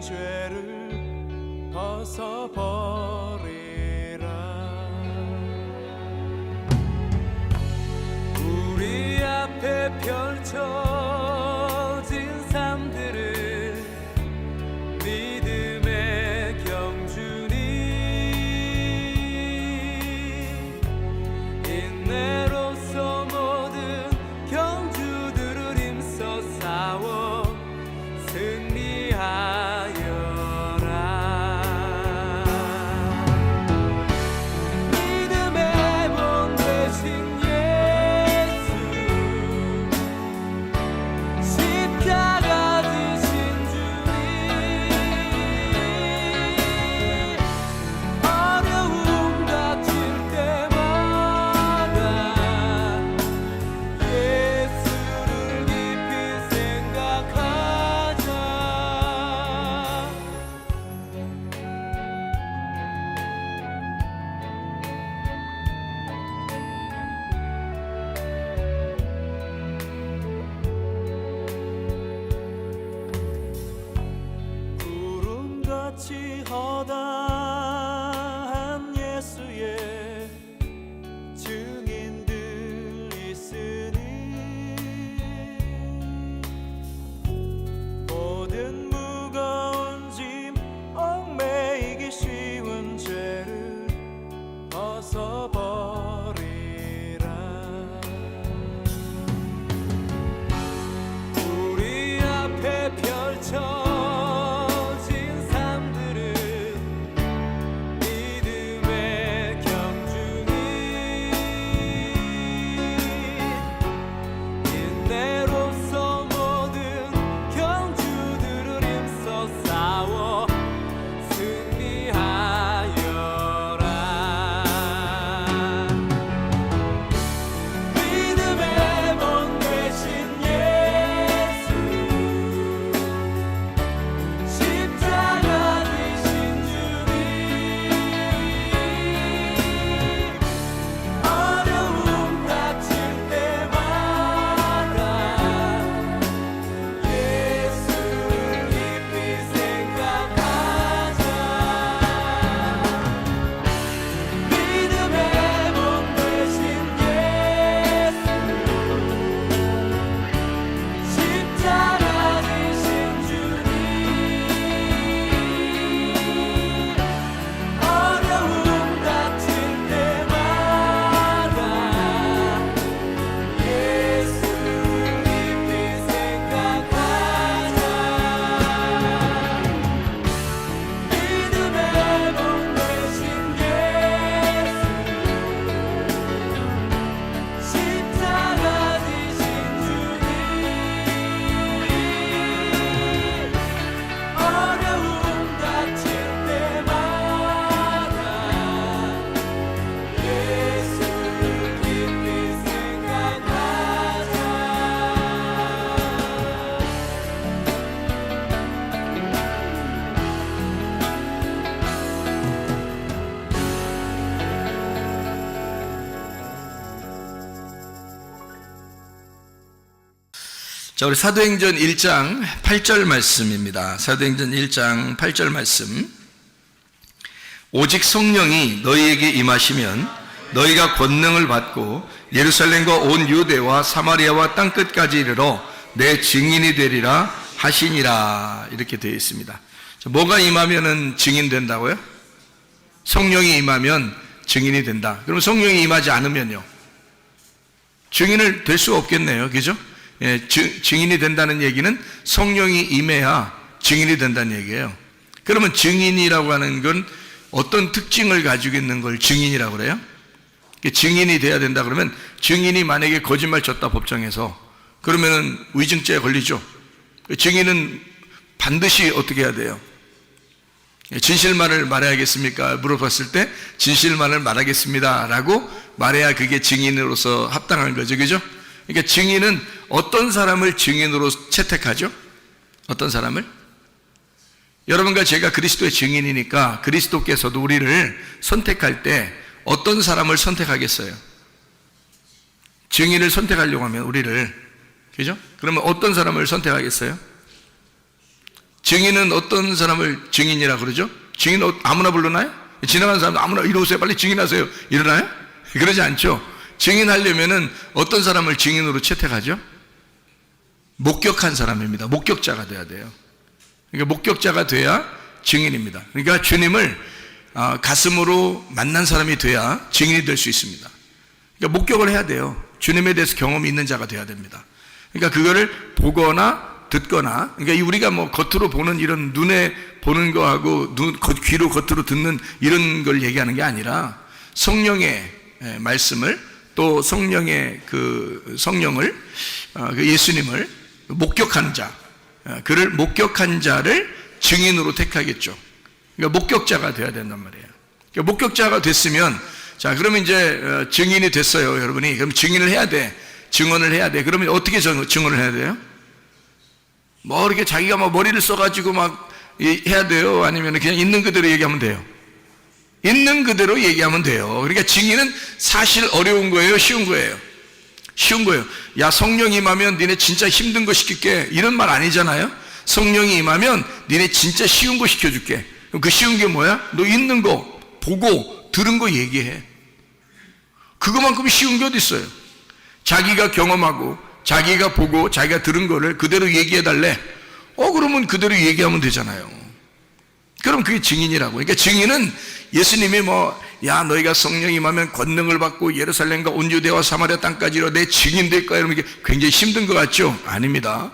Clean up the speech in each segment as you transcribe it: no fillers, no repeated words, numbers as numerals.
죄를 벗어버리라. 우리 앞에 펼쳐진 삶들을 믿음의 경주니 인내로서 모든 경주들을 힘써 싸워 승리하여라. 믿음의 몸 되신 예수, 십자가 지신 주님, 어려움 닥칠 때마다 예수를 깊이 생각하자. 구름같이 허다한 예수의 증인들 있으니 모든 무거운 짐 얽매이기 쉬운 죄를 벗어버리라. 우리 앞에 펼쳐진 삶들은 믿음의 경주니 인내로서 모든 경주들을 힘써 싸워 승리하여라. 믿음의 몸 되신 예수, 십자가 지신 주님, 어려움 닥칠 때마다 예수를 깊이 생각하자. 믿음의 몸 되신 예수, 십자가 지신 주님, 어려움 닥칠 때마다 예수를 깊이 생각하자. 믿음의 몸 되신 예수, 십자가 지신 주님, 어려움 닥칠 때마다 예수를 깊이 생각하자. 자, 우리 사도행전 1장 8절 말씀입니다. 사도행전 1장 8절 말씀. 오직 성령이 너희에게 임하시면 너희가 권능을 받고 예루살렘과 온 유대와 사마리아와 땅끝까지 이르러 내 증인이 되리라 하시니라. 이렇게 되어 있습니다. 자, 뭐가 임하면은 증인 된다고요? 성령이 임하면 증인이 된다. 그럼 성령이 임하지 않으면요? 증인을 될 수 없겠네요. 그죠? 예, 증인이 된다는 얘기는 성령이 임해야 증인이 된다는 얘기예요. 그러면 증인이라고 하는 건 어떤 특징을 가지고 있는 걸 증인이라고 그래요? 증인이 돼야 된다 그러면, 증인이 만약에 거짓말 쳤다 법정에서, 그러면은 위증죄에 걸리죠. 증인은 반드시 어떻게 해야 돼요? 진실만을 말해야겠습니까? 물어봤을 때 진실만을 말하겠습니다 라고 말해야 그게 증인으로서 합당한 거죠. 그죠? 그러니까 증인은 어떤 사람을 증인으로 채택하죠? 어떤 사람을? 여러분과 제가 그리스도의 증인이니까 그리스도께서도 우리를 선택할 때 어떤 사람을 선택하겠어요? 증인을 선택하려고 하면 우리를, 그죠? 그러면 어떤 사람을 선택하겠어요? 증인은 어떤 사람을 증인이라 그러죠? 증인 아무나 불러나요? 지나가는 사람 아무나 이리 오세요, 빨리 증인하세요, 이러나요? 그러지 않죠. 증인하려면은 어떤 사람을 증인으로 채택하죠? 목격한 사람입니다. 목격자가 돼야 돼요. 그러니까 목격자가 돼야 증인입니다. 그러니까 주님을 가슴으로 만난 사람이 돼야 증인이 될 수 있습니다. 그러니까 목격을 해야 돼요. 주님에 대해서 경험이 있는 자가 돼야 됩니다. 그러니까 그거를 보거나 듣거나, 그러니까 우리가 뭐 겉으로 보는 이런 눈에 보는 거하고 귀로 겉으로 듣는 이런 걸 얘기하는 게 아니라 성령의 말씀을, 또 성령의 그 성령을, 그 예수님을 목격한 자, 그를 목격한 자를 증인으로 택하겠죠. 그러니까 목격자가 돼야 된단 말이에요. 그러니까 목격자가 됐으면, 자, 그러면 이제 증인이 됐어요, 여러분이. 그럼 증인을 해야 돼. 증언을 해야 돼. 그러면 어떻게 증언을 해야 돼요? 뭐 이렇게 자기가 막 머리를 써가지고 막 해야 돼요? 아니면 그냥 있는 그대로 얘기하면 돼요? 있는 그대로 얘기하면 돼요. 그러니까 증인은 사실 어려운 거예요? 쉬운 거예요? 쉬운 거예요. 야, 성령이 임하면 니네 진짜 힘든 거 시킬게, 이런 말 아니잖아요. 성령이 임하면 니네 진짜 쉬운 거 시켜줄게. 그럼 그 쉬운 게 뭐야? 너 있는 거 보고 들은 거 얘기해. 그거만큼 쉬운 게 어디 있어요? 자기가 경험하고 자기가 보고 자기가 들은 거를 그대로 얘기해 달래. 그러면 그대로 얘기하면 되잖아요. 그럼 그게 증인이라고. 그러니까 증인은 예수님이 야, 너희가 성령 임하면 권능을 받고 예루살렘과 온 유대와 사마리아 땅까지로 내 증인 될 거야, 이러면 이게 굉장히 힘든 것 같죠? 아닙니다.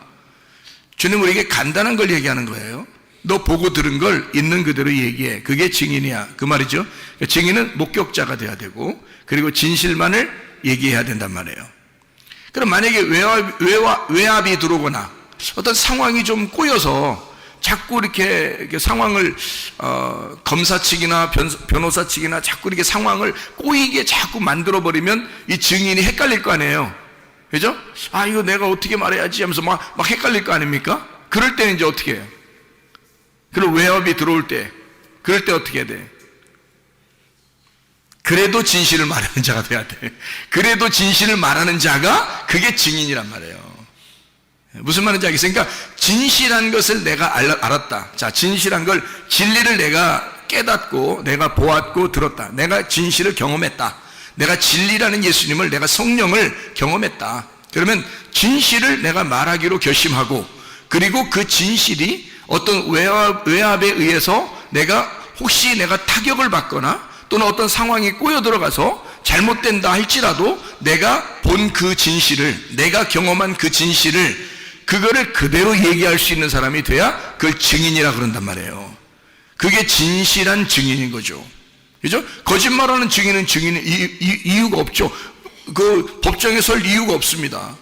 주님 우리에게 간단한 걸 얘기하는 거예요. 너 보고 들은 걸 있는 그대로 얘기해. 그게 증인이야, 그 말이죠. 그러니까 증인은 목격자가 돼야 되고, 그리고 진실만을 얘기해야 된단 말이에요. 그럼 만약에 외압이 들어오거나 어떤 상황이 좀 꼬여서 자꾸 이렇게 상황을 검사 측이나 변호사 측이나 자꾸 이렇게 상황을 꼬이게 자꾸 만들어버리면 이 증인이 헷갈릴 거 아니에요. 그죠? 이거 내가 어떻게 말해야지 하면서 막 헷갈릴 거 아닙니까? 그럴 때는 이제 어떻게 해요? 그럼 외압이 들어올 때, 그럴 때 어떻게 해야 돼? 그래도 진실을 말하는 자가 돼야 돼. 그래도 진실을 말하는 자가 그게 증인이란 말이에요. 무슨 말인지 알겠어요? 그러니까 진실한 것을 내가 알았다. 자, 진실한 걸, 진리를 내가 깨닫고 내가 보았고 들었다. 내가 진실을 경험했다. 내가 진리라는 예수님을, 내가 성령을 경험했다. 그러면 진실을 내가 말하기로 결심하고, 그리고 그 진실이 어떤 외압에 의해서 혹시 내가 타격을 받거나 또는 어떤 상황이 꼬여 들어가서 잘못된다 할지라도 내가 본 그 진실을, 내가 경험한 그 진실을, 그거를 그대로 얘기할 수 있는 사람이 돼야 그걸 증인이라 그런단 말이에요. 그게 진실한 증인인 거죠. 그죠? 거짓말하는 증인은 이유가 없죠. 그 법정에 설 이유가 없습니다.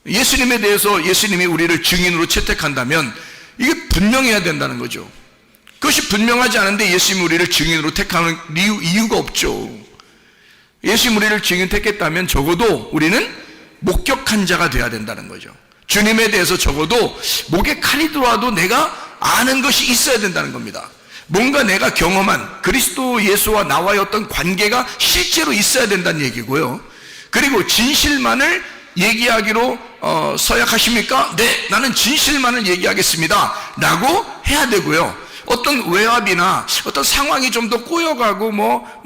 예수님에 대해서 예수님이 우리를 증인으로 채택한다면 이게 분명해야 된다는 거죠. 그것이 분명하지 않은데 예수님이 우리를 증인으로 택하는 이유가 없죠. 예수님이 우리를 증인 택했다면 적어도 우리는 목격한 자가 되어야 된다는 거죠. 주님에 대해서 적어도 목에 칼이 들어와도 내가 아는 것이 있어야 된다는 겁니다. 뭔가 내가 경험한 그리스도 예수와 나와의 어떤 관계가 실제로 있어야 된다는 얘기고요. 그리고 진실만을 얘기하기로 서약하십니까? 네, 나는 진실만을 얘기하겠습니다 라고 해야 되고요. 어떤 외압이나 어떤 상황이 좀 더 꼬여가고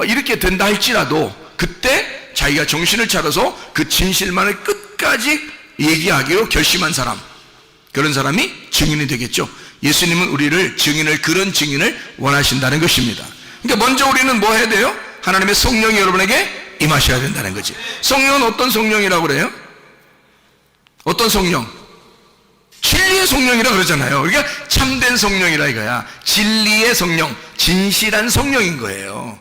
이렇게 된다 할지라도 그때 자기가 정신을 차려서 그 진실만을 끝까지 얘기하기로 결심한 사람, 그런 사람이 증인이 되겠죠. 예수님은 우리를 그런 증인을 원하신다는 것입니다. 그러니까 먼저 우리는 뭐 해야 돼요? 하나님의 성령이 여러분에게 임하셔야 된다는 거지. 성령은 어떤 성령이라고 그래요? 어떤 성령? 진리의 성령이라 그러잖아요. 그러니까 참된 성령이라 이거야. 진리의 성령, 진실한 성령인 거예요.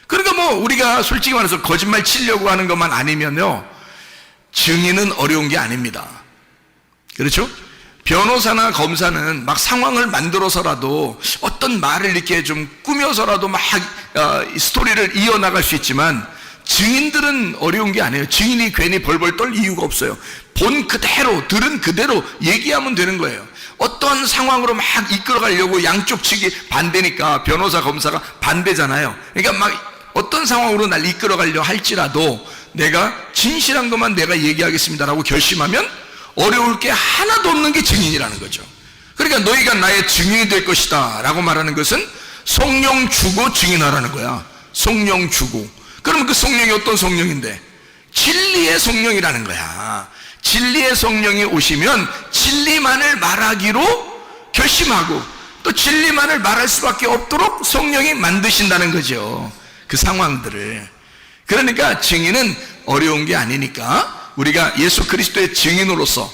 그러니까 우리가 솔직히 말해서 거짓말 치려고 하는 것만 아니면요, 증인은 어려운 게 아닙니다. 그렇죠? 변호사나 검사는 막 상황을 만들어서라도 어떤 말을 이렇게 좀 꾸며서라도 막 스토리를 이어나갈 수 있지만 증인들은 어려운 게 아니에요. 증인이 괜히 벌벌 떨 이유가 없어요. 본 그대로, 들은 그대로 얘기하면 되는 거예요. 어떤 상황으로 막 이끌어가려고 양쪽 측이 반대니까 변호사, 검사가 반대잖아요. 그러니까 막 어떤 상황으로 날 이끌어가려 할지라도 내가 진실한 것만 내가 얘기하겠습니다라고 결심하면 어려울 게 하나도 없는 게 증인이라는 거죠. 그러니까 너희가 나의 증인이 될 것이다 라고 말하는 것은 성령 주고 증인하라는 거야. 성령 주고. 그러면 그 성령이 어떤 성령인데? 진리의 성령이라는 거야. 진리의 성령이 오시면 진리만을 말하기로 결심하고 또 진리만을 말할 수밖에 없도록 성령이 만드신다는 거죠. 그 상황들을. 그러니까 증인은 어려운 게 아니니까 우리가 예수 그리스도의 증인으로서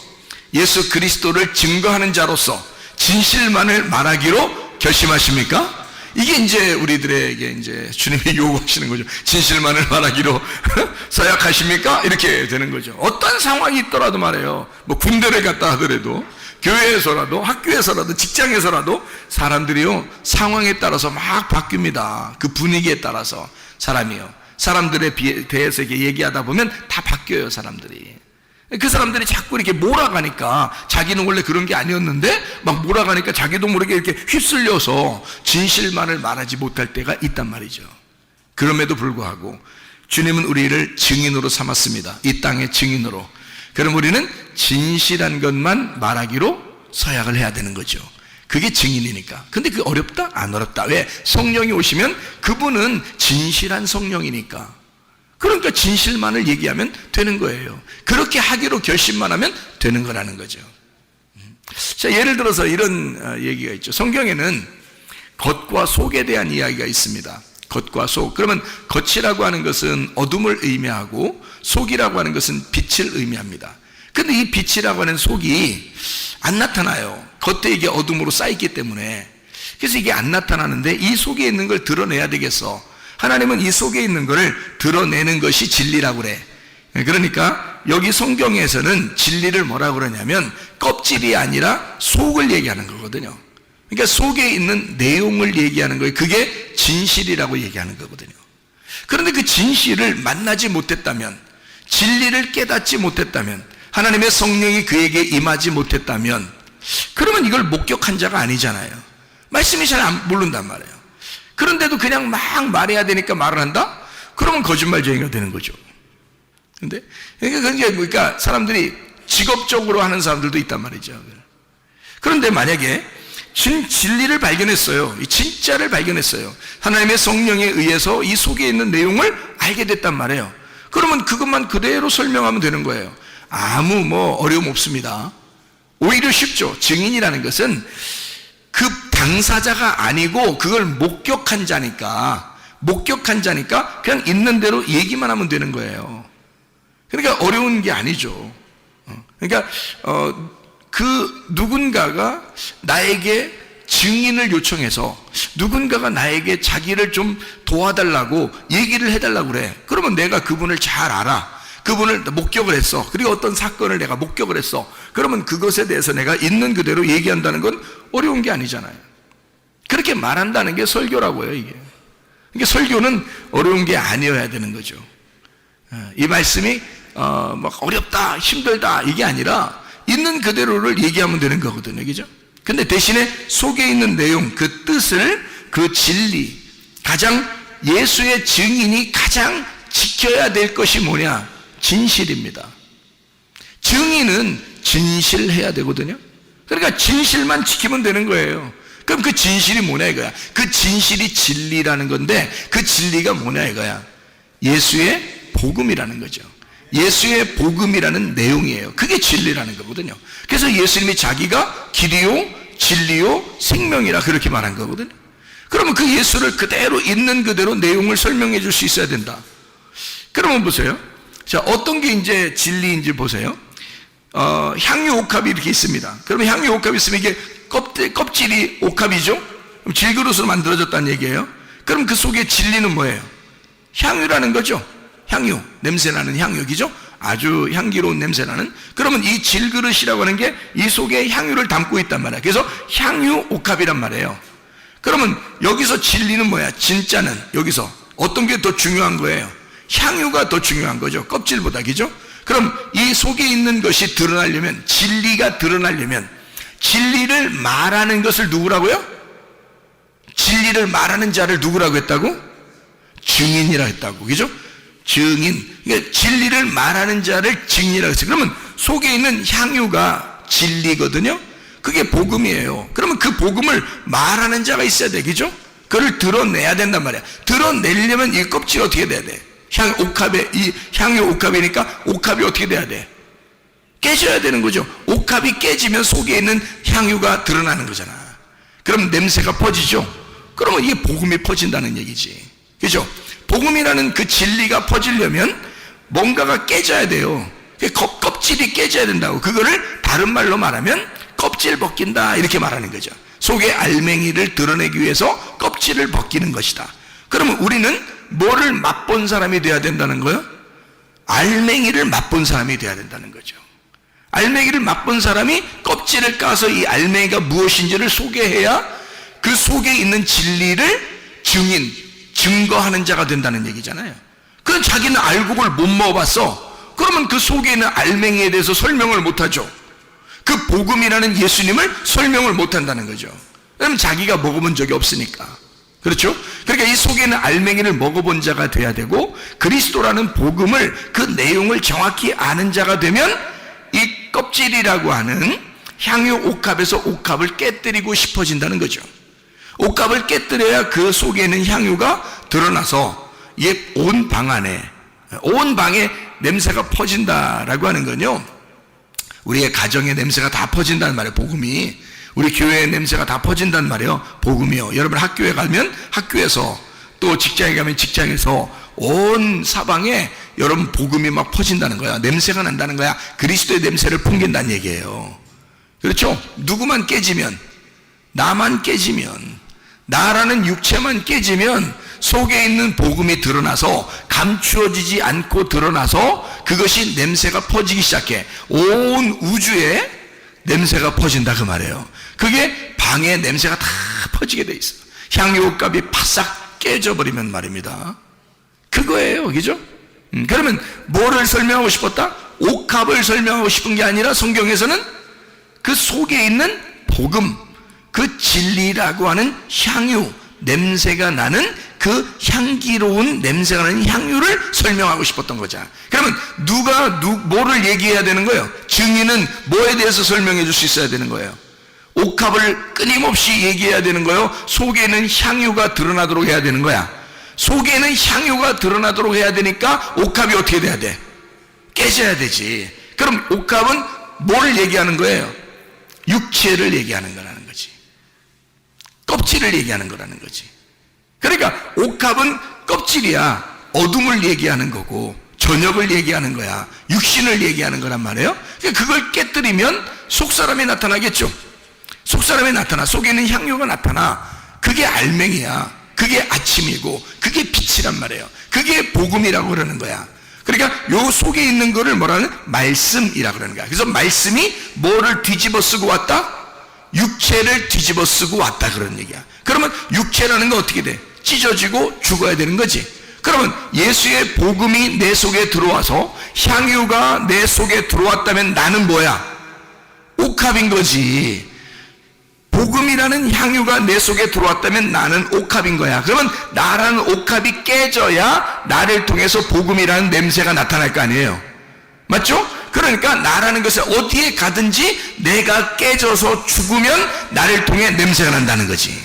예수 그리스도를 증거하는 자로서 진실만을 말하기로 결심하십니까? 이게 이제 우리들에게 이제 주님이 요구하시는 거죠. 진실만을 말하기로 서약하십니까? 이렇게 되는 거죠. 어떤 상황이 있더라도 말해요. 뭐 군대를 갔다 하더라도, 교회에서라도, 학교에서라도, 직장에서라도 사람들이요, 상황에 따라서 막 바뀝니다. 그 분위기에 따라서 사람이요. 사람들에 대해서 이렇게 얘기하다 보면 다 바뀌어요, 사람들이. 그 사람들이 자꾸 이렇게 몰아가니까 자기는 원래 그런 게 아니었는데 막 몰아가니까 자기도 모르게 이렇게 휩쓸려서 진실만을 말하지 못할 때가 있단 말이죠. 그럼에도 불구하고 주님은 우리를 증인으로 삼았습니다. 이 땅의 증인으로. 그럼 우리는 진실한 것만 말하기로 서약을 해야 되는 거죠. 그게 증인이니까. 근데 그게 어렵다? 안 어렵다. 왜? 성령이 오시면 그분은 진실한 성령이니까. 그러니까 진실만을 얘기하면 되는 거예요. 그렇게 하기로 결심만 하면 되는 거라는 거죠. 자, 예를 들어서 이런 얘기가 있죠. 성경에는 겉과 속에 대한 이야기가 있습니다. 겉과 속. 그러면 겉이라고 하는 것은 어둠을 의미하고 속이라고 하는 것은 빛을 의미합니다. 근데 이 빛이라고 하는 속이 안 나타나요. 겉에 이게 어둠으로 쌓였기 때문에. 그래서 이게 안 나타나는데 이 속에 있는 걸 드러내야 되겠어. 하나님은 이 속에 있는 것을 드러내는 것이 진리라고 그래. 그러니까 여기 성경에서는 진리를 뭐라고 그러냐면 껍질이 아니라 속을 얘기하는 거거든요. 그러니까 속에 있는 내용을 얘기하는 거예요. 그게 진실이라고 얘기하는 거거든요. 그런데 그 진실을 만나지 못했다면, 진리를 깨닫지 못했다면, 하나님의 성령이 그에게 임하지 못했다면, 그러면 이걸 목격한 자가 아니잖아요. 말씀이 잘 모른단 말이에요. 그런데도 그냥 막 말해야 되니까 말을 한다? 그러면 거짓말쟁이가 되는 거죠. 근데 그러니까 사람들이 직업적으로 하는 사람들도 있단 말이죠. 그런데 만약에 진리를 발견했어요. 이 진짜를 발견했어요. 하나님의 성령에 의해서 이 속에 있는 내용을 알게 됐단 말이에요. 그러면 그것만 그대로 설명하면 되는 거예요. 아무 어려움 없습니다. 오히려 쉽죠. 증인이라는 것은 그 당사자가 아니고 그걸 목격한 자니까 그냥 있는 대로 얘기만 하면 되는 거예요. 그러니까 어려운 게 아니죠. 그러니까 그 누군가가 나에게 증인을 요청해서 누군가가 나에게 자기를 좀 도와달라고 얘기를 해달라고 그래. 그러면 내가 그분을 잘 알아. 그분을 목격을 했어. 그리고 어떤 사건을 내가 목격을 했어. 그러면 그것에 대해서 내가 있는 그대로 얘기한다는 건 어려운 게 아니잖아요. 그렇게 말한다는 게 설교라고요, 이게. 그러니까 설교는 어려운 게 아니어야 되는 거죠. 이 말씀이 막 어렵다, 힘들다 이게 아니라 있는 그대로를 얘기하면 되는 거거든요, 그죠? 근데 대신에 속에 있는 내용, 그 뜻을, 그 진리, 가장 예수의 증인이 가장 지켜야 될 것이 뭐냐? 진실입니다. 증인은 진실해야 되거든요. 그러니까 진실만 지키면 되는 거예요. 그럼 그 진실이 뭐냐 이거야. 그 진실이 진리라는 건데 그 진리가 뭐냐 이거야. 예수의 복음이라는 거죠. 예수의 복음이라는 내용이에요. 그게 진리라는 거거든요. 그래서 예수님이 자기가 길이요 진리요 생명이라 그렇게 말한 거거든요. 그러면 그 예수를 그대로 있는 그대로 내용을 설명해 줄 수 있어야 된다. 그러면 보세요. 자, 어떤 게 이제 진리인지 보세요. 향유 옥합이 이렇게 있습니다. 그러면 향유 옥합이 있으면 이게 껍질이 옥합이죠? 그럼 질그릇으로 만들어졌다는 얘기예요. 그럼 그 속에 진리는 뭐예요? 향유라는 거죠. 향유, 냄새나는 향유기죠? 아주 향기로운 냄새나는. 그러면 이 질그릇이라고 하는 게 이 속에 향유를 담고 있단 말이에요. 그래서 향유 옥합이란 말이에요. 그러면 여기서 진리는 뭐야? 진짜는 여기서 어떤 게 더 중요한 거예요? 향유가 더 중요한 거죠. 껍질보다, 그죠? 그럼 이 속에 있는 것이 드러나려면, 진리가 드러나려면 진리를 말하는 것을 누구라고요? 진리를 말하는 자를 누구라고 했다고? 증인이라고 했다고, 그죠? 증인. 그러니까 진리를 말하는 자를 증인이라고 했어요. 그러면 속에 있는 향유가 진리거든요. 그게 복음이에요. 그러면 그 복음을 말하는 자가 있어야 되겠죠? 그걸 드러내야 된단 말이야. 드러내려면 이 껍질이 어떻게 돼야 돼? 이 향유 옥합이니까 옥합이 어떻게 돼야 돼? 깨져야 되는 거죠. 옥합이 깨지면 속에 있는 향유가 드러나는 거잖아. 그럼 냄새가 퍼지죠. 그러면 이게 복음이 퍼진다는 얘기지. 그죠? 복음이라는 그 진리가 퍼지려면 뭔가가 깨져야 돼요. 껍질이 깨져야 된다고. 그거를 다른 말로 말하면 껍질 벗긴다 이렇게 말하는 거죠. 속의 알맹이를 드러내기 위해서 껍질을 벗기는 것이다. 그러면 우리는 뭐를 맛본 사람이 돼야 된다는 거예요? 알맹이를 맛본 사람이 돼야 된다는 거죠. 알맹이를 맛본 사람이 껍질을 까서 이 알맹이가 무엇인지를 소개해야 그 속에 있는 진리를 증거하는 자가 된다는 얘기잖아요. 그건 자기는 알고 그걸 못 먹어봤어. 그러면 그 속에 있는 알맹이에 대해서 설명을 못하죠. 그 복음이라는 예수님을 설명을 못한다는 거죠. 왜냐면 자기가 먹어본 적이 없으니까. 그렇죠? 그러니까 이 속에 있는 알맹이를 먹어본 자가 돼야 되고, 그리스도라는 복음을, 그 내용을 정확히 아는 자가 되면 이 껍질이라고 하는 향유 옥합에서 옥합을 깨뜨리고 싶어진다는 거죠. 옥합을 깨뜨려야 그 속에 있는 향유가 드러나서 온 방 안에, 온 방에 냄새가 퍼진다라고 하는 건요, 우리의 가정의 냄새가 다 퍼진다는 말이에요. 복음이. 우리 교회의 냄새가 다 퍼진다는 말이에요. 복음이요. 여러분 학교에 가면 학교에서, 또 직장에 가면 직장에서 온 사방에 여러분 복음이 막 퍼진다는 거야. 냄새가 난다는 거야. 그리스도의 냄새를 풍긴다는 얘기예요. 그렇죠? 누구만 깨지면, 나만 깨지면, 나라는 육체만 깨지면 속에 있는 복음이 드러나서 감추어지지 않고 드러나서 그것이 냄새가 퍼지기 시작해. 온 우주에 냄새가 퍼진다 그 말이에요. 그게 방에 냄새가 다 퍼지게 돼 있어. 향유옥합이 바싹 깨져버리면 말입니다. 그거예요. 그죠? 그러면 뭐를 설명하고 싶었다? 옥합을 설명하고 싶은 게 아니라 성경에서는 그 속에 있는 복음, 그 진리라고 하는 향유, 냄새가 나는 그 향기로운 냄새가 나는 향유를 설명하고 싶었던 거죠. 그러면 뭐를 얘기해야 되는 거예요? 증인은 뭐에 대해서 설명해 줄 수 있어야 되는 거예요? 옥합을 끊임없이 얘기해야 되는 거예요? 속에는 향유가 드러나도록 해야 되는 거야. 속에는 향유가 드러나도록 해야 되니까 옥합이 어떻게 돼야 돼? 깨져야 되지. 그럼 옥합은 뭐를 얘기하는 거예요? 육체를 얘기하는 거라는 거지. 껍질을 얘기하는 거라는 거지. 그러니까 옥합은 껍질이야. 어둠을 얘기하는 거고 저녁을 얘기하는 거야. 육신을 얘기하는 거란 말이에요. 그러니까 그걸 깨뜨리면 속사람이 나타나겠죠. 속사람이 나타나. 속에 있는 향유가 나타나. 그게 알맹이야. 그게 아침이고 그게 빛이란 말이에요. 그게 복음이라고 그러는 거야. 그러니까 요 속에 있는 거를 뭐라는? 말씀이라고 그러는 거야. 그래서 말씀이 뭐를 뒤집어 쓰고 왔다? 육체를 뒤집어 쓰고 왔다 그런 얘기야. 그러면 육체라는 건 어떻게 돼? 찢어지고 죽어야 되는 거지. 그러면 예수의 복음이 내 속에 들어와서 향유가 내 속에 들어왔다면 나는 뭐야? 옥합인 거지. 복음이라는 향유가 내 속에 들어왔다면 나는 옥합인 거야. 그러면 나라는 옥합이 깨져야 나를 통해서 복음이라는 냄새가 나타날 거 아니에요. 맞죠? 그러니까 나라는 것을 어디에 가든지 내가 깨져서 죽으면 나를 통해 냄새가 난다는 거지.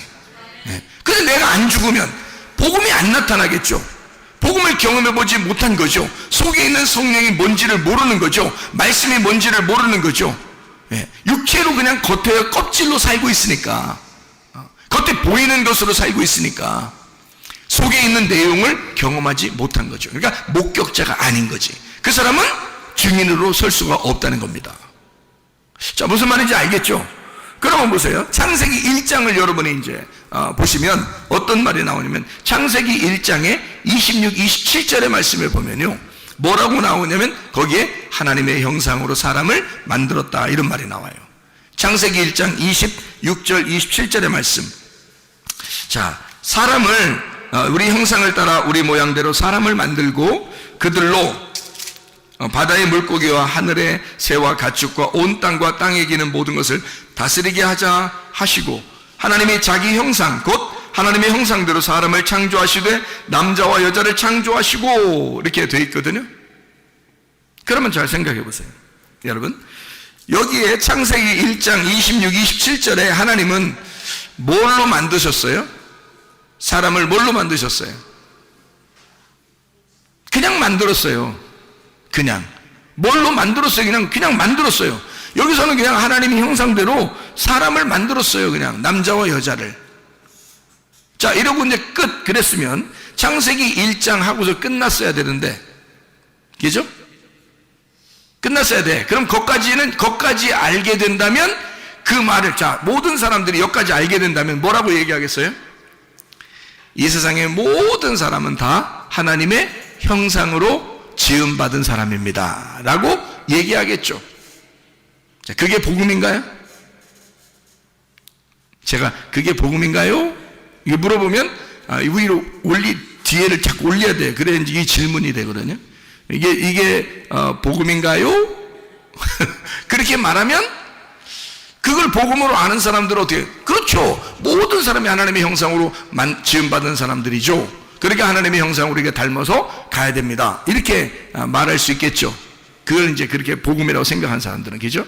근데 내가 안 죽으면 복음이 안 나타나겠죠. 복음을 경험해보지 못한 거죠. 속에 있는 성령이 뭔지를 모르는 거죠. 말씀이 뭔지를 모르는 거죠. 육체로 그냥 겉에 껍질로 살고 있으니까, 겉에 보이는 것으로 살고 있으니까 속에 있는 내용을 경험하지 못한 거죠. 그러니까 목격자가 아닌 거지. 그 사람은 증인으로 설 수가 없다는 겁니다. 자, 무슨 말인지 알겠죠? 그러면 보세요. 창세기 1장을 여러분이 이제 보시면 어떤 말이 나오냐면, 창세기 1장에 26, 27절의 말씀을 보면요, 뭐라고 나오냐면 거기에 하나님의 형상으로 사람을 만들었다 이런 말이 나와요. 창세기 1장 26절 27절의 말씀. 자, 사람을 우리 형상을 따라 우리 모양대로 사람을 만들고 그들로 바다의 물고기와 하늘의 새와 가축과 온 땅과 땅에 기는 모든 것을 다스리게 하자 하시고, 하나님이 자기 형상 곧 하나님의 형상대로 사람을 창조하시되 남자와 여자를 창조하시고 이렇게 되어 있거든요. 그러면 잘 생각해 보세요. 여러분, 여기에 창세기 1장 26, 27절에 하나님은 뭘로 만드셨어요? 사람을 뭘로 만드셨어요? 그냥 만들었어요. 그냥. 뭘로 만들었어요? 그냥 만들었어요. 여기서는 그냥 하나님의 형상대로 사람을 만들었어요. 그냥 남자와 여자를. 자, 이러고 이제 끝. 그랬으면 창세기 1장 하고서 끝났어야 되는데, 그죠? 끝났어야 돼. 그럼 거기까지 알게 된다면 그 말을, 자, 모든 사람들이 여기까지 알게 된다면 뭐라고 얘기하겠어요? 이 세상의 모든 사람은 다 하나님의 형상으로 지음받은 사람입니다 라고 얘기하겠죠. 자, 그게 복음인가요? 제가 그게 복음인가요? 이거 물어보면 위로 뒤에를 자꾸 올려야 돼요. 그래야 이 질문이 되거든요. 이게 복음인가요? 그렇게 말하면 그걸 복음으로 아는 사람들은 어떻게? 그렇죠. 모든 사람이 하나님의 형상으로 지음받은 사람들이죠. 그러니까 하나님의 형상으로 우리가 닮아서 가야 됩니다. 이렇게 말할 수 있겠죠. 그걸 이제 그렇게 복음이라고 생각하는 사람들은, 그죠?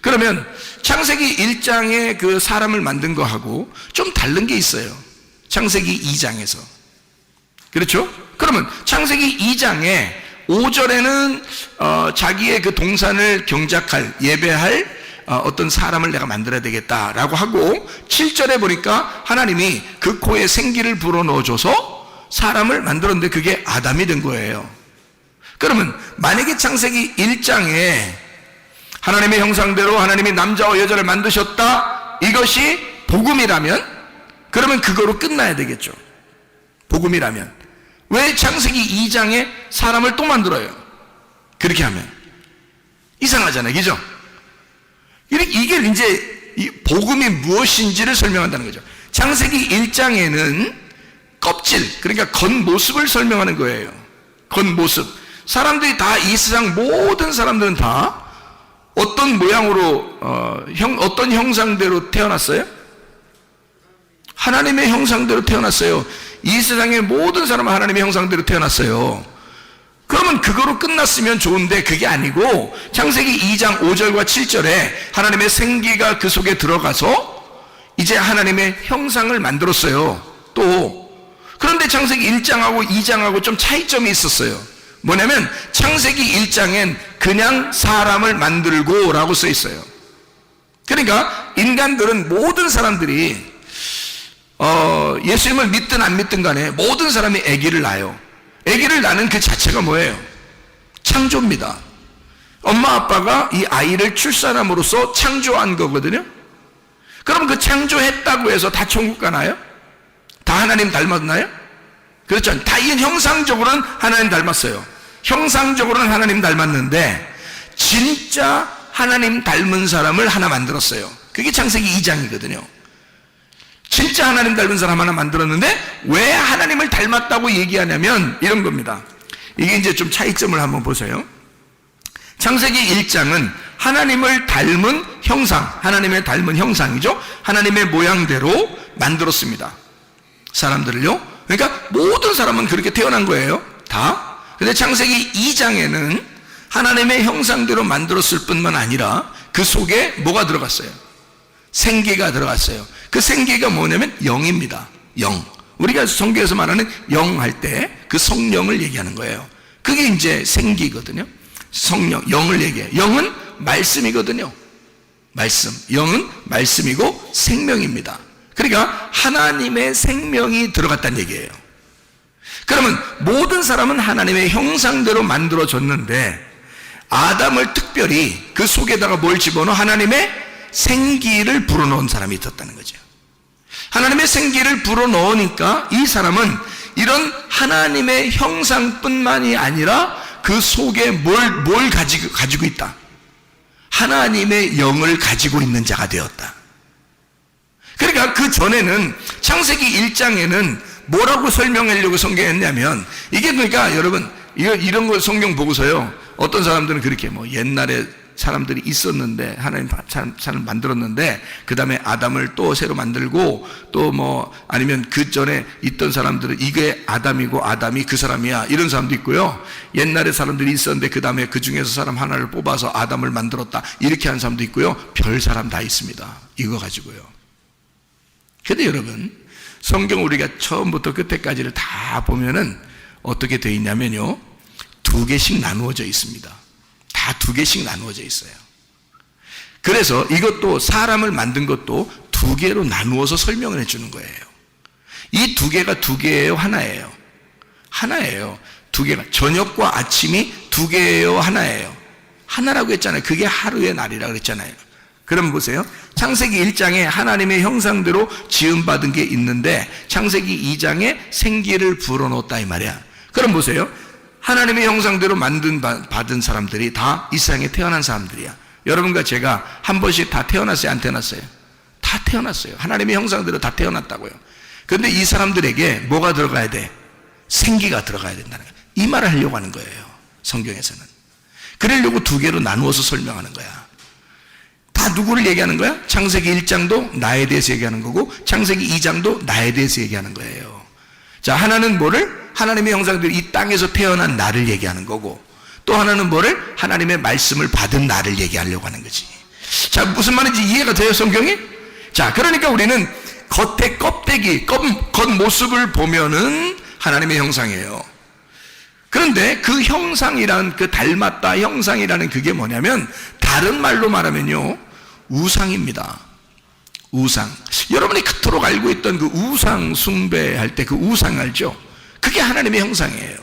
그러면 창세기 1장에 그 사람을 만든 거하고 좀 다른 게 있어요. 창세기 2장에서. 그렇죠? 그러면 창세기 2장에 5절에는 자기의 그 동산을 경작할, 예배할 어떤 사람을 내가 만들어야 되겠다라고 하고, 7절에 보니까 하나님이 그 코에 생기를 불어넣어줘서 사람을 만들었는데 그게 아담이 된 거예요. 그러면 만약에 창세기 1장에 하나님의 형상대로 하나님이 남자와 여자를 만드셨다, 이것이 복음이라면 그러면 그거로 끝나야 되겠죠. 복음이라면 왜 창세기 2장에 사람을 또 만들어요? 그렇게 하면 이상하잖아요, 그죠? 이게 이제 이 복음이 무엇인지를 설명한다는 거죠. 창세기 1장에는 껍질, 그러니까 겉모습을 설명하는 거예요. 겉모습. 사람들이 다, 이 세상 모든 사람들은 다 어떤 모양으로 어떤 형상대로 태어났어요? 하나님의 형상대로 태어났어요. 이 세상의 모든 사람은 하나님의 형상대로 태어났어요. 그러면 그거로 끝났으면 좋은데 그게 아니고 창세기 2장 5절과 7절에 하나님의 생기가 그 속에 들어가서 이제 하나님의 형상을 만들었어요. 또 그런데 창세기 1장하고 2장하고 좀 차이점이 있었어요. 뭐냐면 창세기 1장엔 그냥 사람을 만들고 라고 써 있어요. 그러니까 인간들은, 모든 사람들이 예수님을 믿든 안 믿든 간에 모든 사람이 아기를 낳아요. 아기를 낳는 그 자체가 뭐예요? 창조입니다. 엄마 아빠가 이 아이를 출산함으로써 창조한 거거든요. 그럼 그 창조했다고 해서 다 천국 가나요? 다 하나님 닮았나요? 그렇죠. 다 이건 형상적으로는 하나님 닮았어요. 형상적으로는 하나님 닮았는데 진짜 하나님 닮은 사람을 하나 만들었어요. 그게 창세기 2장이거든요. 진짜 하나님 닮은 사람 하나 만들었는데 왜 하나님을 닮았다고 얘기하냐면 이런 겁니다. 이게 이제 좀 차이점을 한번 보세요. 창세기 1장은 하나님을 닮은 형상, 하나님의 닮은 형상이죠. 하나님의 모양대로 만들었습니다. 사람들을요. 그러니까 모든 사람은 그렇게 태어난 거예요. 다. 근데 창세기 2장에는 하나님의 형상대로 만들었을 뿐만 아니라 그 속에 뭐가 들어갔어요? 생기가 들어갔어요. 그 생기가 뭐냐면 영입니다. 영. 우리가 성경에서 말하는 영 할 때 그 성령을 얘기하는 거예요. 그게 이제 생기거든요. 성령, 영을 얘기해요. 영은 말씀이거든요. 말씀. 영은 말씀이고 생명입니다. 그러니까 하나님의 생명이 들어갔다는 얘기예요. 그러면 모든 사람은 하나님의 형상대로 만들어졌는데 아담을 특별히 그 속에다가 뭘 집어넣어? 하나님의 생기를 불어넣은 사람이 있었다는 거죠. 하나님의 생기를 불어넣으니까 이 사람은 이런 하나님의 형상뿐만이 아니라 그 속에 뭘 가지고 있다? 하나님의 영을 가지고 있는 자가 되었다. 그러니까 그 전에는 창세기 1장에는 뭐라고 설명하려고 성경했냐면, 이게 그러니까 여러분 이런 걸 성경 보고서요, 어떤 사람들은 그렇게 뭐 옛날에 사람들이 있었는데, 하나님 사람 만들었는데, 그 다음에 아담을 또 새로 만들고, 또 뭐, 아니면 그 전에 있던 사람들은 이게 아담이고 아담이 그 사람이야. 이런 사람도 있고요. 옛날에 사람들이 있었는데, 그 다음에 그 중에서 사람 하나를 뽑아서 아담을 만들었다. 이렇게 하는 사람도 있고요. 별 사람 다 있습니다. 이거 가지고요. 근데 여러분, 성경 우리가 처음부터 끝에까지를 다 보면은 어떻게 되어 있냐면요. 2개씩 나누어져 있습니다. 다 2개씩 나누어져 있어요. 그래서 이것도 사람을 만든 것도 2개로 나누어서 설명을 해주는 거예요. 이 2개가 2개예요, 하나예요? 하나예요. 2개가, 저녁과 아침이 2개예요, 하나예요? 하나라고 했잖아요. 그게 하루의 날이라고 그랬잖아요. 그럼 보세요. 창세기 1장에 하나님의 형상대로 지음받은 게 있는데, 창세기 2장에 생기를 불어넣었다 이 말이야. 그럼 보세요. 하나님의 형상대로 받은 사람들이 다 이 세상에 태어난 사람들이야. 여러분과 제가 한 번씩 다 태어났어요, 안 태어났어요? 다 태어났어요. 하나님의 형상대로 다 태어났다고요. 그런데 이 사람들에게 뭐가 들어가야 돼? 생기가 들어가야 된다는 거예요. 이 말을 하려고 하는 거예요, 성경에서는. 그러려고 2개로 나누어서 설명하는 거야. 다 누구를 얘기하는 거야? 창세기 1장도 나에 대해서 얘기하는 거고, 창세기 2장도 나에 대해서 얘기하는 거예요. 자, 하나는 뭐를? 하나님의 형상대로 이 땅에서 태어난 나를 얘기하는 거고, 또 하나는 뭐를? 하나님의 말씀을 받은 나를 얘기하려고 하는 거지. 자, 무슨 말인지 이해가 돼요, 성경이? 자, 그러니까 우리는 겉의 껍데기, 겉모습을 보면은 하나님의 형상이에요. 그런데 그 형상이란, 그 닮았다 형상이라는 그게 뭐냐면, 다른 말로 말하면요, 우상입니다. 우상. 여러분이 그토록 알고 있던 그 우상 숭배할 때 그 우상 알죠? 그게 하나님의 형상이에요.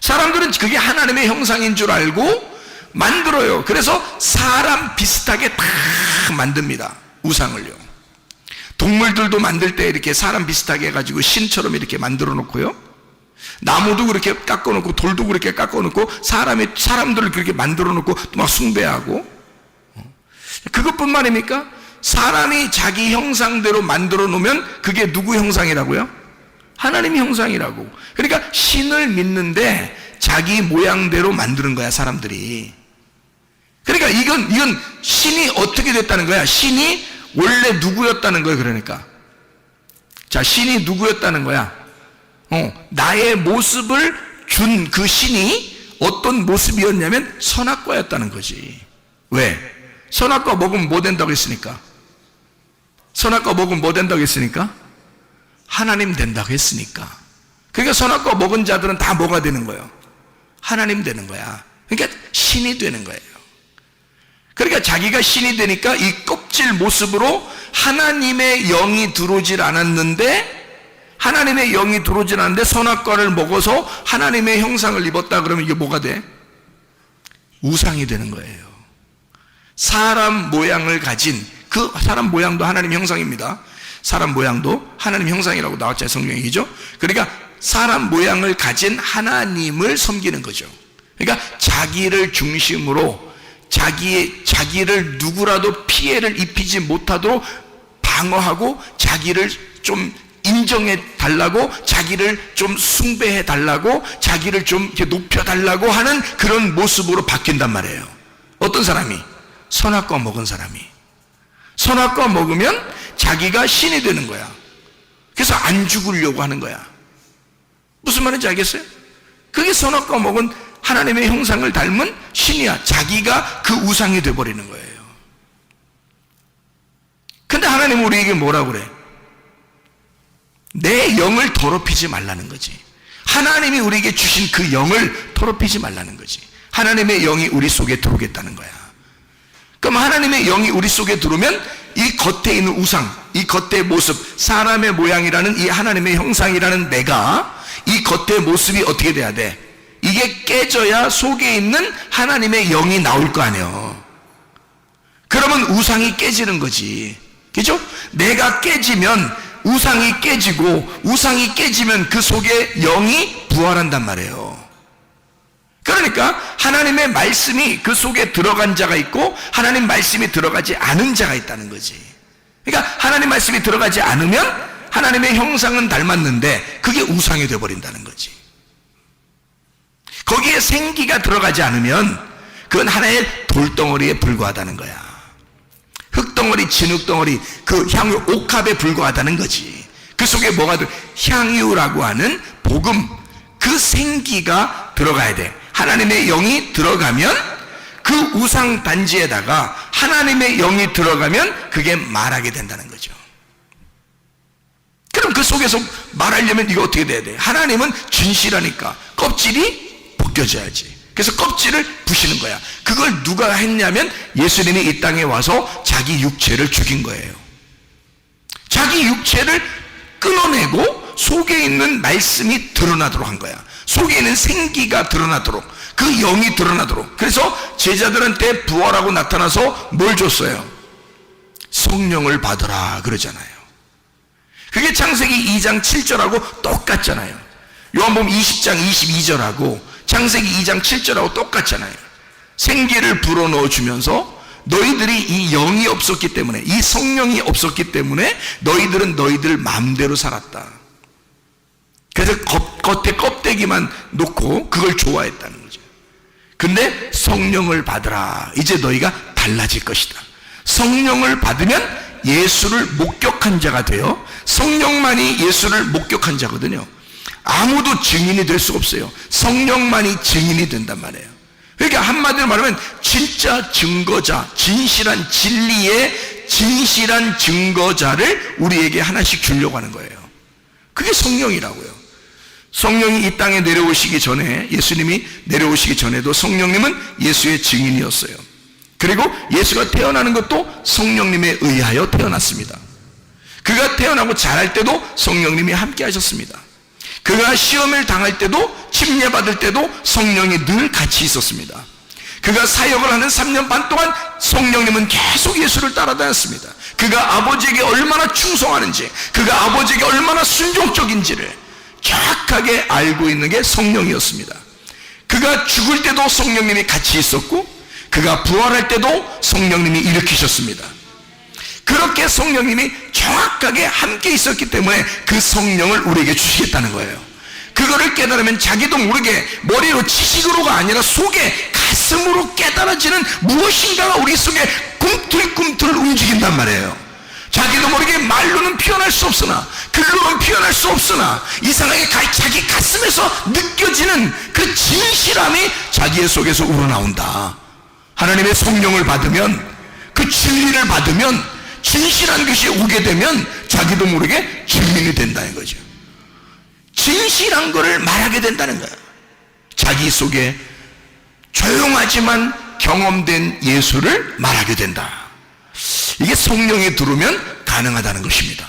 사람들은 그게 하나님의 형상인 줄 알고 만들어요. 그래서 사람 비슷하게 다 만듭니다, 우상을요. 동물들도 만들 때 이렇게 사람 비슷하게 해가지고 신처럼 이렇게 만들어 놓고요. 나무도 그렇게 깎아 놓고, 돌도 그렇게 깎아 놓고, 사람들을 그렇게 만들어 놓고 또 막 숭배하고. 그것뿐만입니까? 사람이 자기 형상대로 만들어 놓으면 그게 누구 형상이라고요? 하나님 형상이라고. 그러니까 신을 믿는데 자기 모양대로 만드는 거야, 사람들이. 그러니까 이건 신이 어떻게 됐다는 거야? 신이 원래 누구였다는 거예요, 그러니까. 자, 신이 누구였다는 거야? 나의 모습을 준 그 신이 어떤 모습이었냐면 선악과였다는 거지. 왜? 선악과 먹으면 뭐 된다고 했으니까? 선악과 먹으면 뭐 된다고 했으니까? 하나님 된다고 했으니까. 그러니까 선악과 먹은 자들은 다 뭐가 되는 거예요? 하나님 되는 거야. 그러니까 신이 되는 거예요. 그러니까 자기가 신이 되니까 이 껍질 모습으로 하나님의 영이 들어오질 않았는데, 하나님의 영이 들어오질 않는데 선악과를 먹어서 하나님의 형상을 입었다 그러면 이게 뭐가 돼? 우상이 되는 거예요. 사람 모양을 가진, 그 사람 모양도 하나님 형상입니다. 사람 모양도 하나님 형상이라고 나왔잖아요, 성경이죠. 그러니까 사람 모양을 가진 하나님을 섬기는 거죠. 그러니까 자기를 중심으로 자기를 누구라도 피해를 입히지 못하도록 방어하고, 자기를 좀 인정해 달라고, 자기를 좀 숭배해 달라고, 자기를 좀 이렇게 높여 달라고 하는 그런 모습으로 바뀐단 말이에요. 어떤 사람이? 선악과 먹은 사람이. 선악과 먹으면 자기가 신이 되는 거야. 그래서 안 죽으려고 하는 거야. 무슨 말인지 알겠어요? 그게 선악과 먹은 하나님의 형상을 닮은 신이야. 자기가 그 우상이 되어버리는 거예요. 근데 하나님은 우리에게 뭐라고 그래? 내 영을 더럽히지 말라는 거지. 하나님이 우리에게 주신 그 영을 더럽히지 말라는 거지. 하나님의 영이 우리 속에 들어오겠다는 거야. 그럼 하나님의 영이 우리 속에 들어오면 이 겉에 있는 우상, 이 겉의 모습, 사람의 모양이라는 이 하나님의 형상이라는 내가, 이 겉의 모습이 어떻게 돼야 돼? 이게 깨져야 속에 있는 하나님의 영이 나올 거 아니에요. 그러면 우상이 깨지는 거지. 그죠? 내가 깨지면 우상이 깨지고, 우상이 깨지면 그 속에 영이 부활한단 말이에요. 그러니까 하나님의 말씀이 그 속에 들어간 자가 있고, 하나님 말씀이 들어가지 않은 자가 있다는 거지. 그러니까 하나님 말씀이 들어가지 않으면 하나님의 형상은 닮았는데 그게 우상이 되어버린다는 거지. 거기에 생기가 들어가지 않으면, 그건 하나의 돌덩어리에 불과하다는 거야. 흙덩어리, 진흙덩어리, 그 향유 옥합에 불과하다는 거지. 그 속에 뭐가 향유라고 하는 복음, 그 생기가 들어가야 돼. 하나님의 영이 들어가면, 그 우상 단지에다가 하나님의 영이 들어가면 그게 말하게 된다는 거죠. 그럼 그 속에서 말하려면 이거 어떻게 돼야 돼? 하나님은 진실하니까 껍질이 벗겨져야지. 그래서 껍질을 부시는 거야. 그걸 누가 했냐면 예수님이 이 땅에 와서 자기 육체를 죽인 거예요. 자기 육체를 끊어내고 속에 있는 말씀이 드러나도록 한 거야. 속에 있는 생기가 드러나도록, 그 영이 드러나도록. 그래서 제자들한테 부활하고 나타나서 뭘 줬어요? 성령을 받으라 그러잖아요. 그게 창세기 2장 7절하고 똑같잖아요. 요한복음 20장 22절하고 창세기 2장 7절하고 똑같잖아요. 생기를 불어넣어 주면서 너희들이 이 영이 없었기 때문에, 이 성령이 없었기 때문에 너희들은 너희들 마음대로 살았다. 그래서 겉에 껍데기만 놓고 그걸 좋아했다는 거죠. 근데 성령을 받으라. 이제 너희가 달라질 것이다. 성령을 받으면 예수를 목격한 자가 되어, 성령만이 예수를 목격한 자거든요. 아무도 증인이 될 수 없어요. 성령만이 증인이 된단 말이에요. 그러니까 한마디로 말하면 진짜 증거자, 진실한 진리의 진실한 증거자를 우리에게 하나씩 주려고 하는 거예요. 그게 성령이라고요. 성령이 이 땅에 내려오시기 전에, 예수님이 내려오시기 전에도 성령님은 예수의 증인이었어요. 그리고 예수가 태어나는 것도 성령님에 의하여 태어났습니다. 그가 태어나고 자랄 때도 성령님이 함께 하셨습니다. 그가 시험을 당할 때도, 침례받을 때도 성령이 늘 같이 있었습니다. 그가 사역을 하는 3년 반 동안 성령님은 계속 예수를 따라다녔습니다. 그가 아버지에게 얼마나 충성하는지, 그가 아버지에게 얼마나 순종적인지를 정확하게 알고 있는 게 성령이었습니다. 그가 죽을 때도 성령님이 같이 있었고, 그가 부활할 때도 성령님이 일으키셨습니다. 그렇게 성령님이 정확하게 함께 있었기 때문에 그 성령을 우리에게 주시겠다는 거예요. 그거를 깨달으면 자기도 모르게 머리로 지식으로가 아니라 속에 가슴으로 깨달아지는 무엇인가가 우리 속에 꿈틀꿈틀 움직인단 말이에요. 자기도 모르게 말로는 표현할 수 없으나, 글로는 표현할 수 없으나 이상하게 자기 가슴에서 느껴지는 그 진실함이 자기의 속에서 우러나온다. 하나님의 성령을 받으면, 그 진리를 받으면, 진실한 것이 오게 되면 자기도 모르게 증인이 된다는 거죠. 진실한 것을 말하게 된다는 거예요. 자기 속에 조용하지만 경험된 예수를 말하게 된다. 이게 성령이 들어오면 가능하다는 것입니다.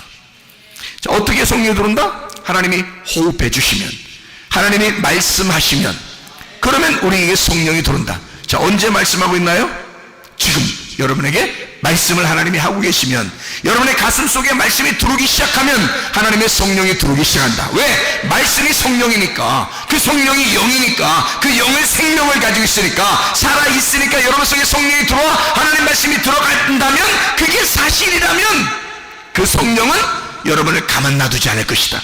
자, 어떻게 성령이 들어온다? 하나님이 호흡해 주시면, 하나님이 말씀하시면, 그러면 우리에게 성령이 들어온다. 자, 언제 말씀하고 있나요? 지금 여러분에게 말씀을 하나님이 하고 계시면, 여러분의 가슴 속에 말씀이 들어오기 시작하면 하나님의 성령이 들어오기 시작한다. 왜? 말씀이 성령이니까, 그 성령이 영이니까, 그 영은 생명을 가지고 있으니까, 살아있으니까 여러분 속에 성령이 들어와 하나님 말씀이 들어간다면, 그게 사실이라면 그 성령은 여러분을 가만 놔두지 않을 것이다.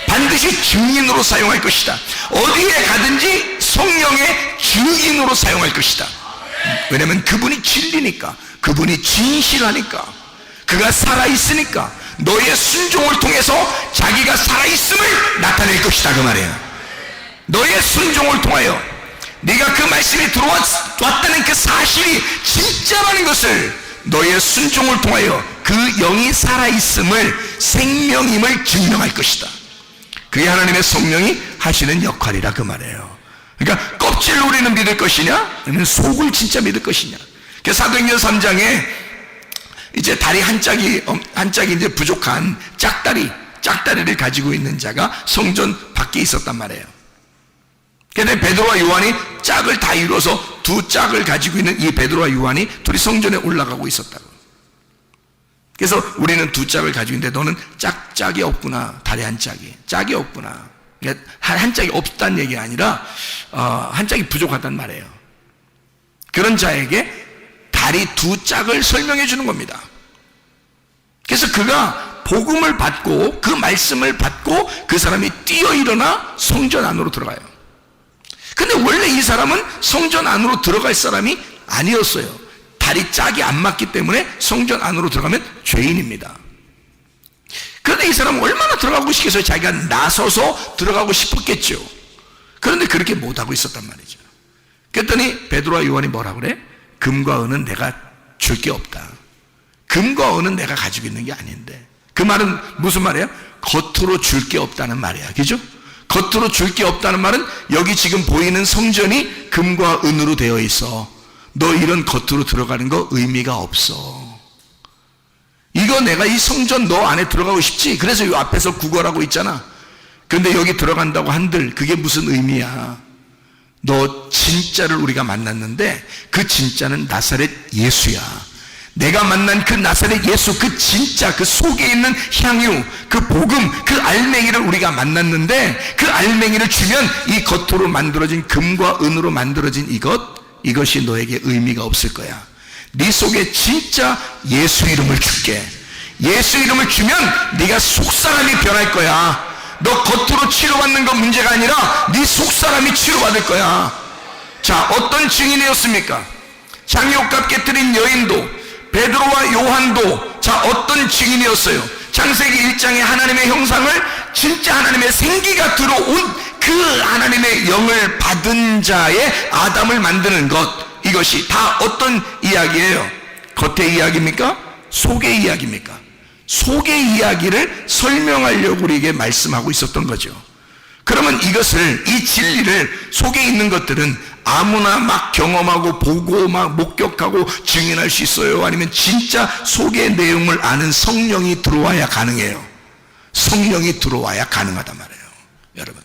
반드시 증인으로 사용할 것이다. 어디에 가든지 성령의 증인으로 사용할 것이다. 왜냐하면 그분이 진리니까, 그분이 진실하니까, 그가 살아있으니까 너의 순종을 통해서 자기가 살아있음을 나타낼 것이다, 그 말이에요. 너의 순종을 통하여 네가 그 말씀이 들어왔다는 그 사실이 진짜라는 것을, 너의 순종을 통하여 그 영이 살아있음을, 생명임을 증명할 것이다. 그게 하나님의 성령이 하시는 역할이라, 그 말이에요. 그러니까 껍질을 우리는 믿을 것이냐, 아니면 속을 진짜 믿을 것이냐. 사도행전 3장에 이제 다리 한 짝이 이제 부족한 짝다리를 가지고 있는 자가 성전 밖에 있었단 말이에요. 그런데 베드로와 요한이 짝을 다 이루어서 두 짝을 가지고 있는 이 베드로와 요한이 둘이 성전에 올라가고 있었다고. 그래서 우리는 두 짝을 가지고 있는데 너는 짝이 없구나. 다리 한 짝이 없구나. 그러니까 한 짝이 없다는 얘기가 아니라 한 짝이 부족하단 말이에요. 그런 자에게 다리 두 짝을 설명해 주는 겁니다. 그래서 그가 복음을 받고 그 말씀을 받고 그 사람이 뛰어 일어나 성전 안으로 들어가요. 근데 원래 이 사람은 성전 안으로 들어갈 사람이 아니었어요. 다리 짝이 안 맞기 때문에 성전 안으로 들어가면 죄인입니다. 그런데 이 사람은 얼마나 들어가고 싶겠어요? 자기가 나서서 들어가고 싶었겠죠. 그런데 그렇게 못하고 있었단 말이죠. 그랬더니 베드로와 요한이 뭐라 그래? 금과 은은 내가 줄 게 없다. 금과 은은 내가 가지고 있는 게 아닌데. 그 말은 무슨 말이에요? 겉으로 줄 게 없다는 말이야. 그죠? 겉으로 줄 게 없다는 말은 여기 지금 보이는 성전이 금과 은으로 되어 있어. 너 이런 겉으로 들어가는 거 의미가 없어. 이거 내가 이 성전 너 안에 들어가고 싶지? 그래서 이 앞에서 구걸하고 있잖아. 근데 여기 들어간다고 한들 그게 무슨 의미야? 너 진짜를 우리가 만났는데 그 진짜는 나사렛 예수야. 내가 만난 그 나사렛 예수, 그 진짜, 그 속에 있는 향유, 그 복음, 그 알맹이를 우리가 만났는데 그 알맹이를 주면 이 겉으로 만들어진 금과 은으로 만들어진 이것이 너에게 의미가 없을 거야. 네 속에 진짜 예수 이름을 줄게. 예수 이름을 주면 네가 속사람이 변할 거야. 너 겉으로 치료받는 건 문제가 아니라 네 속사람이 치료받을 거야. 자, 어떤 증인이었습니까? 장욕값 깨뜨린 여인도, 베드로와 요한도 자 어떤 증인이었어요? 창세기 1장에 하나님의 형상을, 진짜 하나님의 생기가 들어온 그 하나님의 영을 받은 자의 아담을 만드는 것, 이것이 다 어떤 이야기예요? 겉의 이야기입니까? 속의 이야기입니까? 속의 이야기를 설명하려고 우리에게 말씀하고 있었던 거죠. 그러면 이것을, 이 진리를, 속에 있는 것들은 아무나 막 경험하고 보고 막 목격하고 증인할 수 있어요? 아니면 진짜 속의 내용을 아는 성령이 들어와야 가능해요? 성령이 들어와야 가능하단 말이에요, 여러분.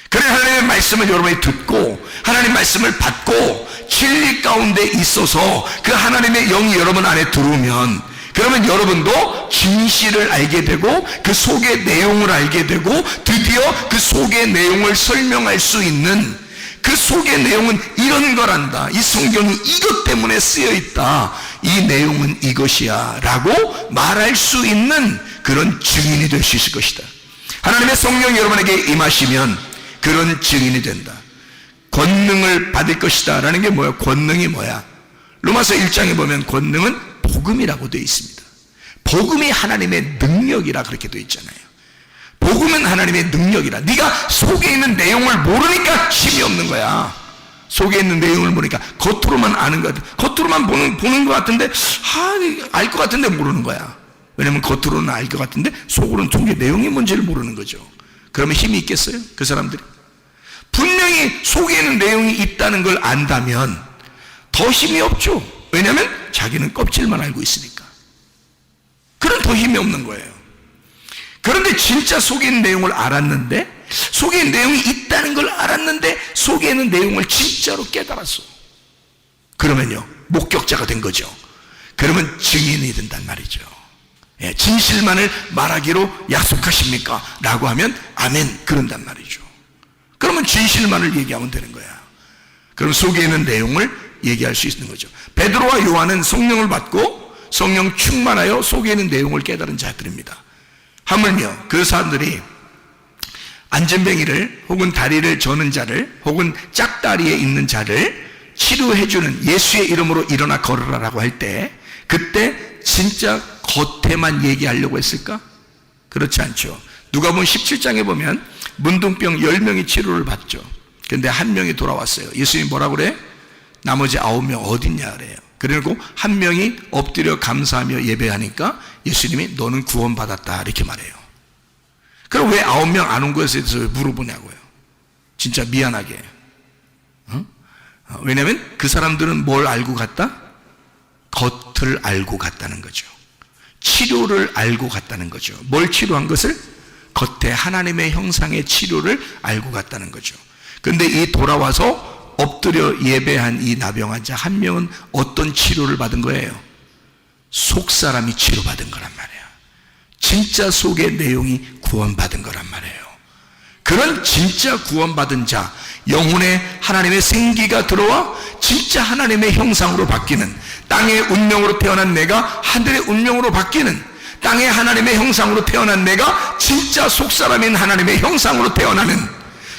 그래 하나님의 말씀을 여러분이 듣고 하나님의 말씀을 받고 진리 가운데 있어서 그 하나님의 영이 여러분 안에 들어오면, 그러면 여러분도 진실을 알게 되고 그 속의 내용을 알게 되고 드디어 그 속의 내용을 설명할 수 있는, 그 속의 내용은 이런 거란다, 이 성경이 이것 때문에 쓰여 있다, 이 내용은 이것이야 라고 말할 수 있는 그런 증인이 될 수 있을 것이다. 하나님의 성령이 여러분에게 임하시면 그런 증인이 된다. 권능을 받을 것이다 라는 게 뭐야? 권능이 뭐야? 로마서 1장에 보면 권능은 복음이라고 되어 있습니다. 복음이 하나님의 능력이라 그렇게 되어 있잖아요. 복음은 하나님의 능력이라. 네가 속에 있는 내용을 모르니까 힘이 없는 거야. 속에 있는 내용을 모르니까 겉으로만 아는 것 같아. 겉으로만 보는 것 같은데 알 것 같은데 모르는 거야. 왜냐면 겉으로는 알 것 같은데 속으로는 종교 내용이 뭔지를 모르는 거죠. 그러면 힘이 있겠어요? 그 사람들이 분명히 속에 있는 내용이 있다는 걸 안다면 더 힘이 없죠. 왜냐면 자기는 껍질만 알고 있으니까. 그럼 더 힘이 없는 거예요. 그런데 진짜 속에 있는 내용을 알았는데, 속에 있는 내용이 있다는 걸 알았는데 속에 있는 내용을 진짜로 깨달았어. 그러면요, 목격자가 된 거죠. 그러면 증인이 된단 말이죠. 예, 진실만을 말하기로 약속하십니까? 라고 하면 아멘, 그런단 말이죠. 그러면 진실만을 얘기하면 되는 거야. 그럼 속에 있는 내용을 얘기할 수 있는 거죠. 베드로와 요한은 성령을 받고 성령 충만하여 속에 있는 내용을 깨달은 자들입니다. 하물며 그 사람들이 안전뱅이를 혹은 다리를 저는 자를 혹은 짝다리에 있는 자를 치료해주는 예수의 이름으로 일어나 걸으라라고 할 때, 그때 진짜 겉에만 얘기하려고 했을까? 그렇지 않죠. 누가복음 17장에 보면 문둥병 10명이 치료를 받죠. 근데 한 명이 돌아왔어요. 예수님이 뭐라고 그래? 나머지 9명 어딨냐 그래요. 그리고 한 명이 엎드려 감사하며 예배하니까 예수님이 너는 구원받았다 이렇게 말해요. 그럼 왜 9명 안 온 것에 대해서 물어보냐고요. 진짜 미안하게. 왜냐하면 그 사람들은 뭘 알고 갔다? 겉을 알고 갔다는 거죠. 치료를 알고 갔다는 거죠. 뭘 치료한 것을? 겉에 하나님의 형상의 치료를 알고 갔다는 거죠. 근데 이 돌아와서 엎드려 예배한 이 나병 환자 한 명은 어떤 치료를 받은 거예요? 속사람이 치료받은 거란 말이에요. 진짜 속의 내용이 구원받은 거란 말이에요. 그런 진짜 구원받은 자, 영혼에 하나님의 생기가 들어와 진짜 하나님의 형상으로 바뀌는, 땅의 운명으로 태어난 내가 하늘의 운명으로 바뀌는, 땅의 하나님의 형상으로 태어난 내가 진짜 속사람인 하나님의 형상으로 태어나는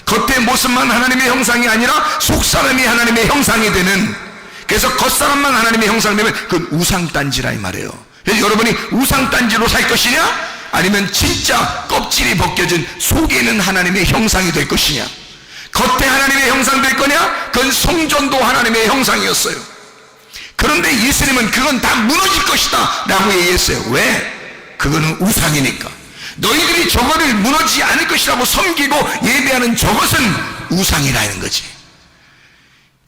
겉의 모습만 하나님의 형상이 아니라 속사람이 하나님의 형상이 되는, 그래서 겉사람만 하나님의 형상이 되면 그건 우상단지라 이 말이에요. 그래서 여러분이 우상단지로 살 것이냐, 아니면 진짜 껍질이 벗겨진 속에 있는 하나님의 형상이 될 것이냐. 겉에 하나님의 형상 될 거냐, 그건 성전도 하나님의 형상이었어요. 그런데 예수님은 그건 다 무너질 것이다 라고 얘기했어요. 왜? 그거는 우상이니까. 너희들이 저거를 무너지지 않을 것이라고 섬기고 예배하는 저것은 우상이라는 거지.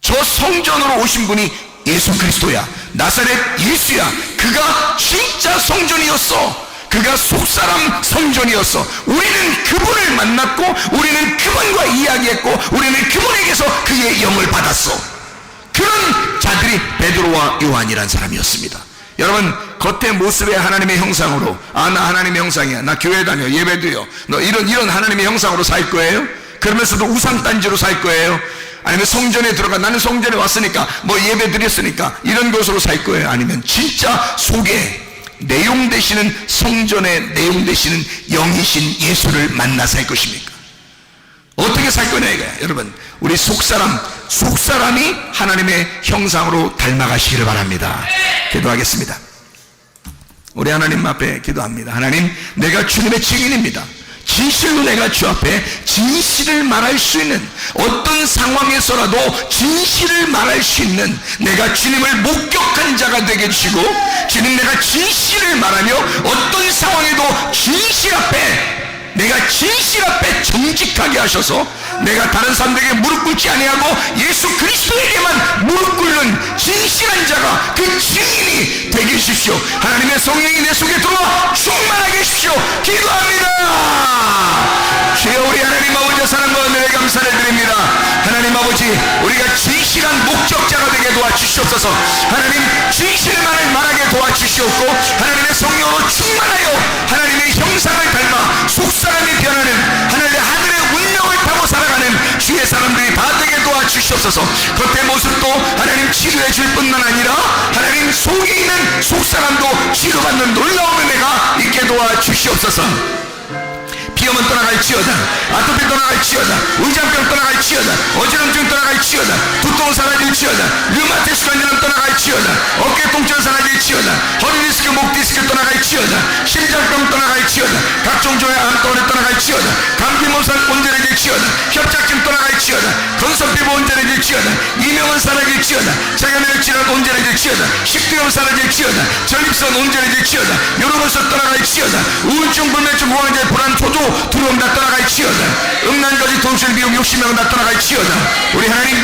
저 성전으로 오신 분이 예수 그리스도야. 나사렛 예수야. 그가 진짜 성전이었어. 그가 속사람 성전이었어. 우리는 그분을 만났고, 우리는 그분과 이야기했고, 우리는 그분에게서 그의 영을 받았어. 그런 자들이 베드로와 요한이란 사람이었습니다. 여러분, 겉의 모습의 하나님의 형상으로, 아, 나 하나님의 형상이야, 나 교회 다녀, 예배드려, 너 이런 하나님의 형상으로 살 거예요? 그러면서도 우상단지로 살 거예요? 아니면 성전에 들어가, 나는 성전에 왔으니까 뭐 예배 드렸으니까 이런 것으로 살 거예요? 아니면 진짜 속에 내용 되시는, 성전의 내용 되시는 영이신 예수를 만나 살 것입니까? 어떻게 살 거냐 이거야. 여러분, 우리 속사람이 하나님의 형상으로 닮아가시기를 바랍니다. 기도하겠습니다. 우리 하나님 앞에 기도합니다. 하나님, 내가 주님의 증인입니다. 진실로 내가 주 앞에 진실을 말할 수 있는, 어떤 상황에서라도 진실을 말할 수 있는 내가 주님을 목격한 자가 되게 해주시고, 주님, 내가 진실을 말하며 어떤 상황에도 진실 앞에, 내가 진실 앞에 정직하게 하셔서 내가 다른 사람들에게 무릎 꿇지 아니하고 예수 그리스도에게만 무릎 꿇는 진실한 자가, 그 증인이 되게 해주십시오. 하나님의 성령이 내 속에 들어와 충만하게 해주십시오. 기도합니다. 주여, 우리 하나님 아버지 사랑과 은혜에 감사를 드립니다. 하나님 아버지, 우리가 진실한 목적자가 되게 도와주시옵소서. 하나님, 진실만을 말하게 도와주시옵고, 하나님의 성령으로 충만하여 하나님의 형상을 닮아 속사람이 변하는, 하나님의 하늘의 운명을 타고 살아가는 주의 사람들이 다 되게 도와주시옵소서. 겉의 모습도 하나님 치료해 줄 뿐만 아니라 하나님 속에 있는 속사람도 치료받는 놀라운 은혜가 있게 도와주시옵소서. 비염은 떠나갈지어다, 아토피 떠나갈지어다, 의장병 떠나갈지어다, 어지럼증 떠나갈지어다, 두통은 사라질지어다, 류마티스 관절은 떠나갈지어다, 어깨 통증은 사라질지어다, 허리 디스크, 목 디스크 떠나갈지어다, 심장병 떠나갈지어다, 각종 종의 암덩어리 떠나갈지어다, 감기 몸살 온전해질지어다, 협착증 떠나갈지어다, 건선피부 온전해질지어다, 이명은 사라질지어다, 자연의 질환 온전해질지어다, 식도염 사라질지어다, 전립선 온전해질지어다, 요로로서 떠나갈지어다, 우울증, 불면증, 공황장애, 불안, 초조, 두려움 다 떠나갈지어다, 음란거지, 돈술, 미움, 욕심명 다 떠나갈지어다. 우리 하나님,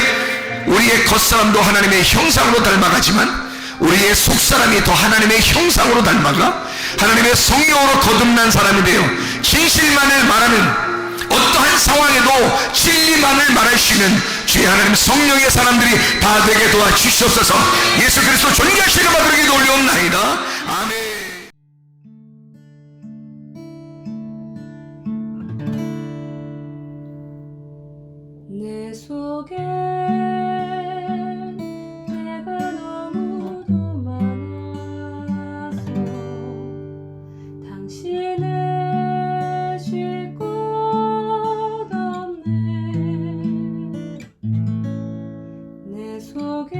우리의 겉사람도 하나님의 형상으로 닮아가지만 우리의 속사람이 더 하나님의 형상으로 닮아가 하나님의 성령으로 거듭난 사람이 되어 진실만을 말하는, 어떠한 상황에도 진리만을 말할 수 있는 주의 하나님 성령의 사람들이 다 되게 도와주시옵소서. 예수 그리스도 존귀하시는 바들에게 올려옵나이다. 아멘. 내 속에 내가 너무도 많아서 당신을 쉴 곳 없네. 내 속에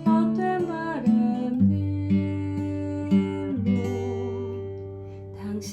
헛된 바람들로 당신